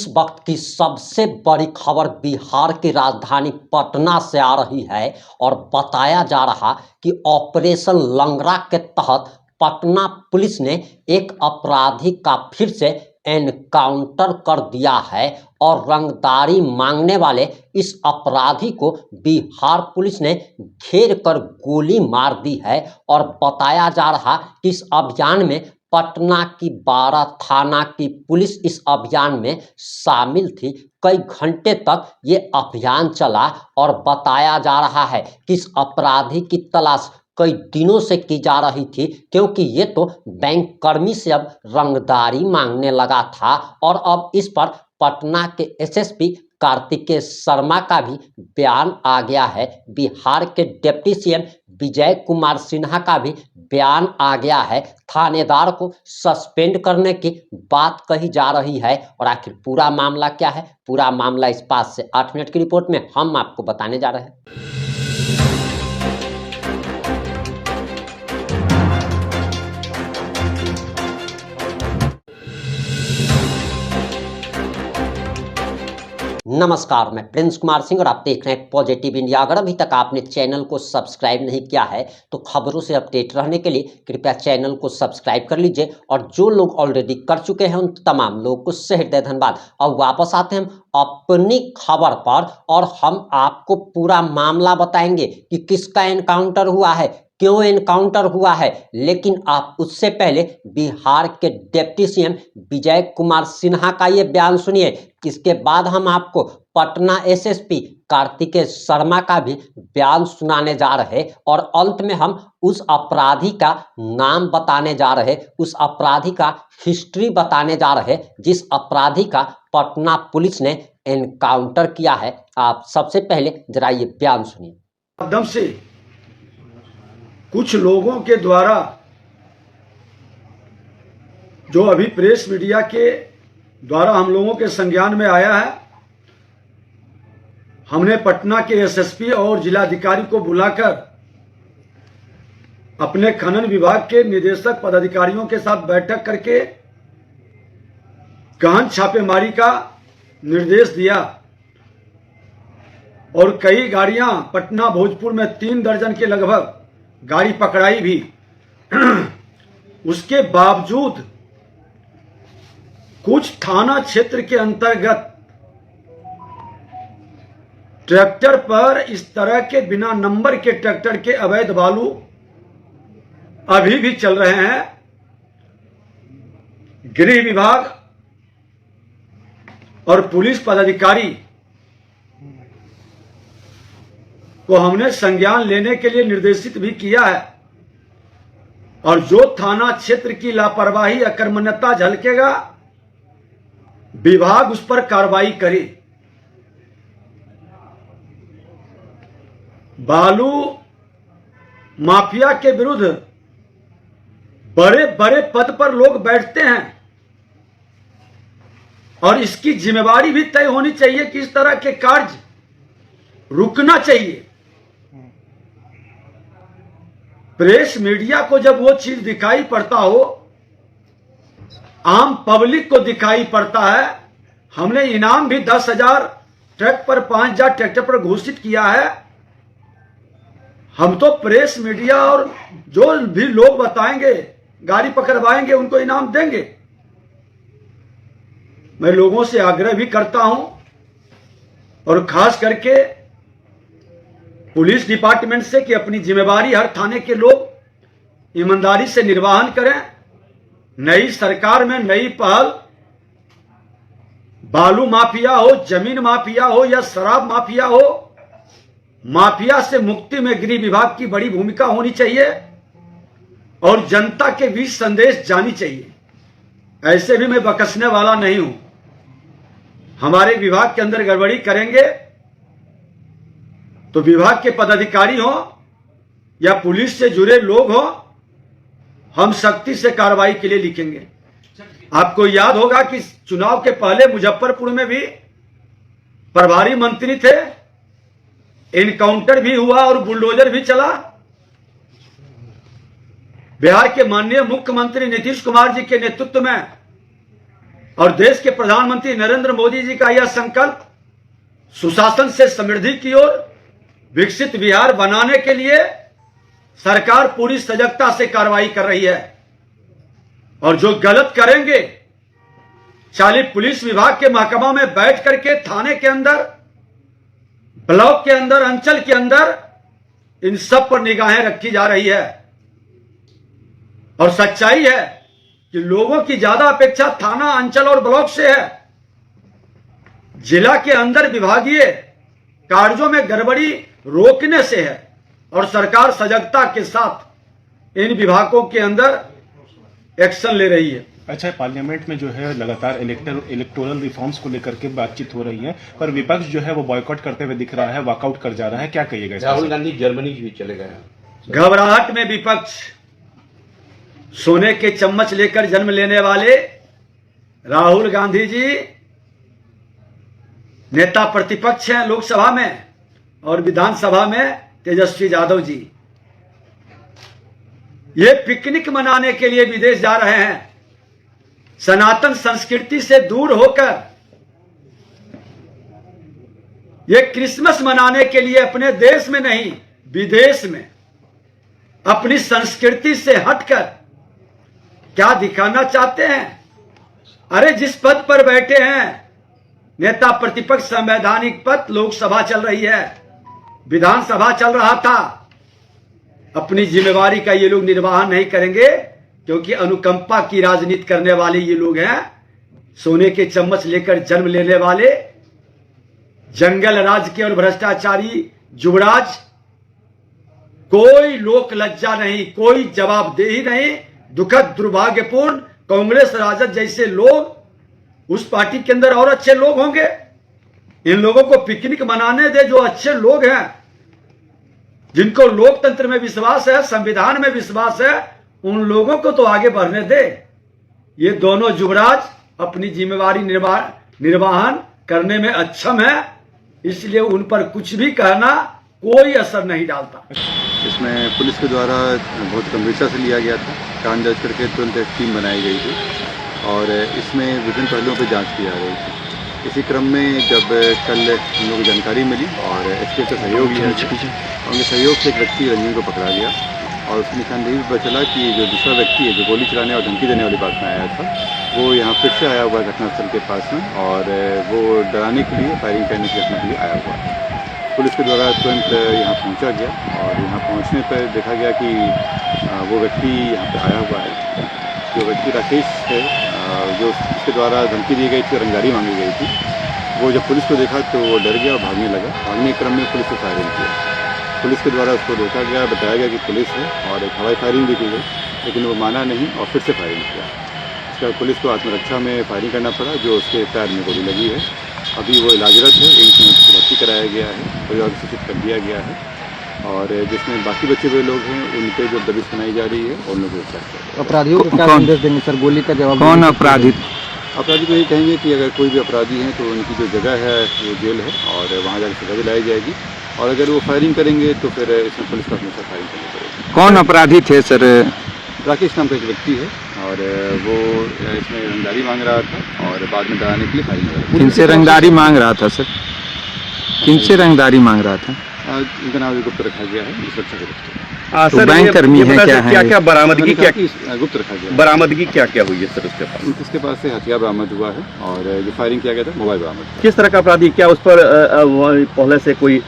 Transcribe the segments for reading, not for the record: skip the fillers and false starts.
इस वक्त की सबसे बड़ी खबर बिहार की राजधानी पटना से आ रही है और बताया जा रहा कि ऑपरेशन लंगड़ा के तहत पटना पुलिस ने एक अपराधी का फिर से एनकाउंटर कर दिया है और रंगदारी मांगने वाले इस अपराधी को बिहार पुलिस ने घेर कर गोली मार दी है। और बताया जा रहा कि इस अभियान में पटना की 12 थाना की पुलिस इस अभियान में शामिल थी। कई घंटे तक ये अभियान चला और बताया जा रहा है कि इस अपराधी की तलाश कई दिनों से की जा रही थी, क्योंकि ये तो बैंक कर्मी से अब रंगदारी मांगने लगा था। और अब इस पर पटना के एसएसपी कार्तिकेय शर्मा का भी बयान आ गया है। बिहार के डिप्टी सीएम विजय कुमार सिन्हा का भी बयान आ गया है। थानेदार को सस्पेंड करने की बात कही जा रही है। और आखिर पूरा मामला क्या है, पूरा मामला इस 5 से 8 मिनट की रिपोर्ट में हम आपको बताने जा रहे हैं। नमस्कार, मैं प्रिंस कुमार सिंह और आप देख रहे हैं पॉजिटिव इंडिया। अगर अभी तक आपने चैनल को सब्सक्राइब नहीं किया है तो खबरों से अपडेट रहने के लिए कृपया चैनल को सब्सक्राइब कर लीजिए। और जो लोग ऑलरेडी कर चुके हैं उन तमाम लोगों को सहृदय धन्यवाद। अब वापस आते हैं हम अपनी खबर पर और हम आपको पूरा मामला बताएंगे कि किसका एनकाउंटर हुआ है, क्यों एनकाउंटर हुआ है। लेकिन आप उससे पहले बिहार के डिप्टी सीएम विजय कुमार सिन्हा का ये बयान सुनिए। इसके बाद हम आपको पटना एसएसपी कार्तिकेय शर्मा का भी बयान सुनाने जा रहे और अंत में हम उस अपराधी का नाम बताने जा रहे, उस अपराधी का हिस्ट्री बताने जा रहे जिस अपराधी का पटना पुलिस ने एनकाउंटर किया है। आप सबसे पहले जरा ये बयान सुनिए। एकदम से कुछ लोगों के द्वारा जो अभी प्रेस मीडिया के द्वारा हम लोगों के संज्ञान में आया है, हमने पटना के एसएसपी और जिलाधिकारी को बुलाकर अपने खनन विभाग के निदेशक पदाधिकारियों के साथ बैठक करके गहन छापेमारी का निर्देश दिया और कई गाड़ियां पटना भोजपुर में 3 दर्जन के लगभग गाड़ी पकड़ाई भी। उसके बावजूद कुछ थाना क्षेत्र के अंतर्गत ट्रैक्टर पर इस तरह के बिना नंबर के ट्रैक्टर के अवैध बालू अभी भी चल रहे हैं। गृह विभाग और पुलिस पदाधिकारी को हमने संज्ञान लेने के लिए निर्देशित भी किया है और जो थाना क्षेत्र की लापरवाही अकर्मण्यता झलकेगा विभाग उस पर कार्रवाई करे। बालू माफिया के विरुद्ध बड़े बड़े पद पर लोग बैठते हैं और इसकी जिम्मेवारी भी तय होनी चाहिए कि इस तरह के कार्य रुकना चाहिए। प्रेस मीडिया को जब वो चीज दिखाई पड़ता हो, आम पब्लिक को दिखाई पड़ता है। हमने इनाम भी 10,000 ट्रक पर 5,000 ट्रैक्टर पर घोषित किया है। हम तो प्रेस मीडिया और जो भी लोग बताएंगे, गाड़ी पकड़वाएंगे, उनको इनाम देंगे। मैं लोगों से आग्रह भी करता हूं और खास करके पुलिस डिपार्टमेंट से कि अपनी जिम्मेवारी हर थाने के लोग ईमानदारी से निर्वहन करें। नई सरकार में नई पहल, बालू माफिया हो, जमीन माफिया हो या शराब माफिया हो, माफिया से मुक्ति में गृह विभाग की बड़ी भूमिका होनी चाहिए और जनता के बीच संदेश जानी चाहिए। ऐसे भी मैं बकसने वाला नहीं हूं। हमारे विभाग के अंदर गड़बड़ी करेंगे तो विभाग के पदाधिकारी हो या पुलिस से जुड़े लोग हो, हम सख्ती से कार्रवाई के लिए लिखेंगे। आपको याद होगा कि चुनाव के पहले मुजफ्फरपुर में भी प्रभारी मंत्री थे, एनकाउंटर भी हुआ और बुलडोजर भी चला। बिहार के माननीय मुख्यमंत्री नीतीश कुमार जी के नेतृत्व में और देश के प्रधानमंत्री नरेंद्र मोदी जी का यह संकल्प सुशासन से समृद्धि की ओर विकसित बिहार बनाने के लिए सरकार पूरी सजगता से कार्रवाई कर रही है। और जो गलत करेंगे, चाहे पुलिस विभाग के महकमा में बैठ करके थाने के अंदर, ब्लॉक के अंदर, अंचल के अंदर, इन सब पर निगाहें रखी जा रही है। और सच्चाई है कि लोगों की ज्यादा अपेक्षा थाना, अंचल और ब्लॉक से है। जिला के अंदर विभागीय कार्यों में गड़बड़ी रोकने से है। और सरकार सजगता के साथ इन विभागों के अंदर एक्शन ले रही है। अच्छा, पार्लियामेंट में जो है लगातार इलेक्टोरल रिफॉर्म्स को लेकर के बातचीत हो रही है, पर विपक्ष जो है वो बॉयकॉट करते हुए दिख रहा है, वॉकआउट कर जा रहा है। क्या कहिएगा? राहुल गांधी जर्मनी भी चले गए हैं। घबराहट में विपक्ष, सोने के चम्मच लेकर जन्म लेने वाले राहुल गांधी जी नेता प्रतिपक्ष हैं लोकसभा में, और विधानसभा में तेजस्वी यादव जी। ये पिकनिक मनाने के लिए विदेश जा रहे हैं, सनातन संस्कृति से दूर होकर। ये क्रिसमस मनाने के लिए अपने देश में नहीं, विदेश में अपनी संस्कृति से हटकर क्या दिखाना चाहते हैं? अरे जिस पद पर बैठे हैं, नेता प्रतिपक्ष, संवैधानिक पद, लोकसभा चल रही है, विधानसभा चल रहा था, अपनी जिम्मेवारी का ये लोग निर्वाह नहीं करेंगे, क्योंकि अनुकंपा की राजनीति करने वाले ये लोग हैं। सोने के चम्मच लेकर जन्म लेने वाले जंगल राज के और भ्रष्टाचारी युवराज, कोई लोक लज्जा नहीं, कोई जवाबदेही नहीं। दुखद, दुर्भाग्यपूर्ण। कांग्रेस, राजद जैसे लोग, उस पार्टी के अंदर और अच्छे लोग होंगे। इन लोगों को पिकनिक मनाने दे, जो अच्छे लोग हैं, जिनको लोकतंत्र में विश्वास है, संविधान में विश्वास है, उन लोगों को तो आगे बढ़ने दे। ये दोनों युवराज अपनी जिम्मेवारी निर्वाहन करने में अक्षम है, इसलिए उन पर कुछ भी कहना कोई असर नहीं डालता। इसमें पुलिस के द्वारा बहुत गंभीरता से लिया गया था, कान दर्ज करके तुरंत एक टीम बनाई गई थी और इसमें विभिन्न पहलुओं पर जांच की जा रही थी। इसी क्रम में जब कल हम लोगों को जानकारी मिली और एसपी का सहयोग लिया गया, उनके सहयोग से एक व्यक्ति रंजन को पकड़ा गया और उसकी निशानदेही पर पता चला कि जो दूसरा व्यक्ति है, जो गोली चलाने और धमकी देने वाली बात में आया था, वो यहाँ फिर से आया हुआ घटनास्थल के पास में और वो डराने के लिए, फायरिंग करने के लिए आया हुआ है। पुलिस के द्वारा तुरंत यहाँ पहुँचा गया और यहाँ पहुँचने पर देखा गया कि वो व्यक्ति यहाँ पर आया हुआ है। जो व्यक्ति राकेश है, जो उसके द्वारा धमकी दी गई थी, रंगदारी मांगी गई थी, वो जब पुलिस को देखा तो वो डर गया और भागने लगा। भागने के क्रम में पुलिस को फायरिंग किया। पुलिस के द्वारा उसको रोका गया, बताया गया कि पुलिस है और एक हवाई फायरिंग भी की गई, लेकिन वो माना नहीं और फिर से फायरिंग किया। इसके बाद पुलिस को आत्मरक्षा में फायरिंग करना पड़ा, जो उसके पैर में गोली लगी है। अभी वो इलाजरत है, एम्स में उसको भर्ती कराया गया है, परिवार को सूचित कर दिया गया है और जिसमें बाकी बचे हुए लोग हैं उन पर जो दबिश बनाई जा रही है और उन लोगों को अपराधियों को क्या संदेश देंगे सर? गोली का जवाब कौन अपराधी को यही कहेंगे कि अगर कोई भी अपराधी हैं तो उनकी जो जगह है वो जेल है और वहाँ जाकर सजा दिलाई जाएगी और अगर वो फायरिंग करेंगे तो फिर इसमें पुलिस को हमेशा फायरिंग करनी पड़ेगी। कौन अपराधी थे सर? राकेश नाम का एक व्यक्ति है और वो इसमें रंगदारी मांग रहा था और बाद में डराने के लिए फायरिंग कर रहा था। किनसे रंगदारी मांग रहा था सर? किनसे रंगदारी मांग रहा था? उनका नाम भी गुप्त रखा गया है, सुरक्षा के दृष्टि तो बैंक कर्मी है क्या है? क्या क्या बरामदगी, क्या गुप्त रखा गया। बरामदगी क्या क्या हुई है सर उसके पास? इसके पास से हथियार बरामद हुआ है और जो फायरिंग किया गया था मोबाइल बरामद हुआ। किस तरह का अपराधी, क्या उस पर पहले से कोई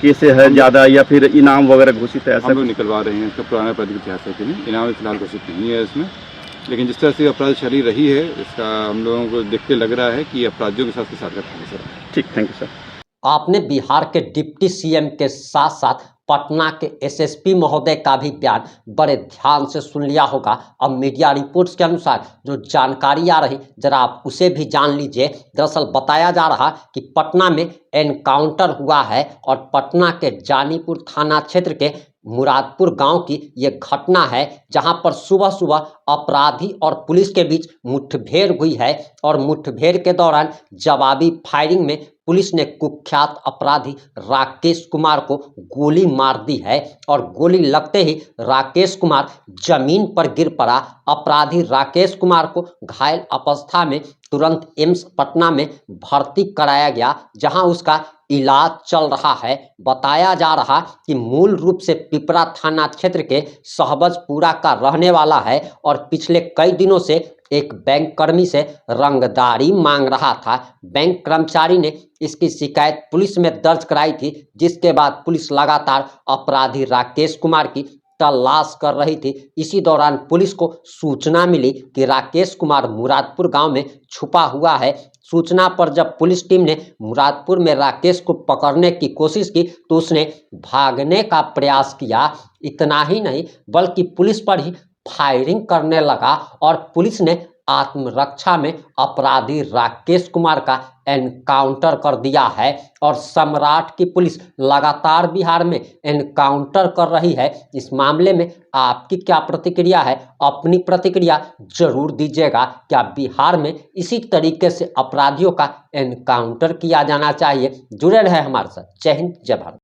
केस है ज्यादा या फिर इनाम वगैरह घोषित है? हम लोग निकलवा रहे हैं, इसका पुराना आपराधिक इतिहास है कि नहीं, इनाम फिलहाल घोषित नहीं है इसमें, लेकिन जिस तरह से अपराध शैली रही है इसका हम लोगों को देख के लग रहा है कि अपराधियों के साथ साथ करना सर। ठीक, थैंक यू सर। आपने बिहार के डिप्टी सीएम के साथ साथ पटना के एसएसपी महोदय का भी बयान बड़े ध्यान से सुन लिया होगा। अब मीडिया रिपोर्ट्स के अनुसार जो जानकारी आ रही, जरा आप उसे भी जान लीजिए। दरअसल बताया जा रहा कि पटना में एनकाउंटर हुआ है और पटना के जानीपुर थाना क्षेत्र के मुरादपुर गांव की ये घटना है, जहां पर सुबह सुबह अपराधी और पुलिस के बीच मुठभेड़ हुई है और मुठभेड़ के दौरान जवाबी फायरिंग में पुलिस ने कुख्यात अपराधी राकेश कुमार को गोली मार दी है और गोली लगते ही राकेश कुमार जमीन पर गिर पड़ा। अपराधी राकेश कुमार को घायल अवस्था में तुरंत एम्स पटना में भर्ती कराया गया, जहां उसका इलाज चल रहा है। बताया जा रहा कि मूल रूप से पिपरा थाना क्षेत्र के सहबजपुरा का रहने वाला है और पिछले कई दिनों से एक बैंक कर्मी से रंगदारी मांग रहा था। बैंक कर्मचारी ने इसकी शिकायत पुलिस में दर्ज कराई थी, जिसके बाद पुलिस लगातार अपराधी राकेश कुमार की तलाश कर रही थी। इसी दौरान पुलिस को सूचना मिली कि राकेश कुमार मुरादपुर गांव में छुपा हुआ है। सूचना पर जब पुलिस टीम ने मुरादपुर में राकेश को पकड़ने की कोशिश की तो उसने भागने का प्रयास किया। इतना ही नहीं बल्कि पुलिस पर ही फायरिंग करने लगा और पुलिस ने आत्मरक्षा में अपराधी राकेश कुमार का एनकाउंटर कर दिया है और सम्राट की पुलिस लगातार बिहार में एनकाउंटर कर रही है। इस मामले में आपकी क्या प्रतिक्रिया है? अपनी प्रतिक्रिया जरूर दीजिएगा। क्या बिहार में इसी तरीके से अपराधियों का एनकाउंटर किया जाना चाहिए? जुड़े रहे हमारे साथ। जय हिंद, जय भारत।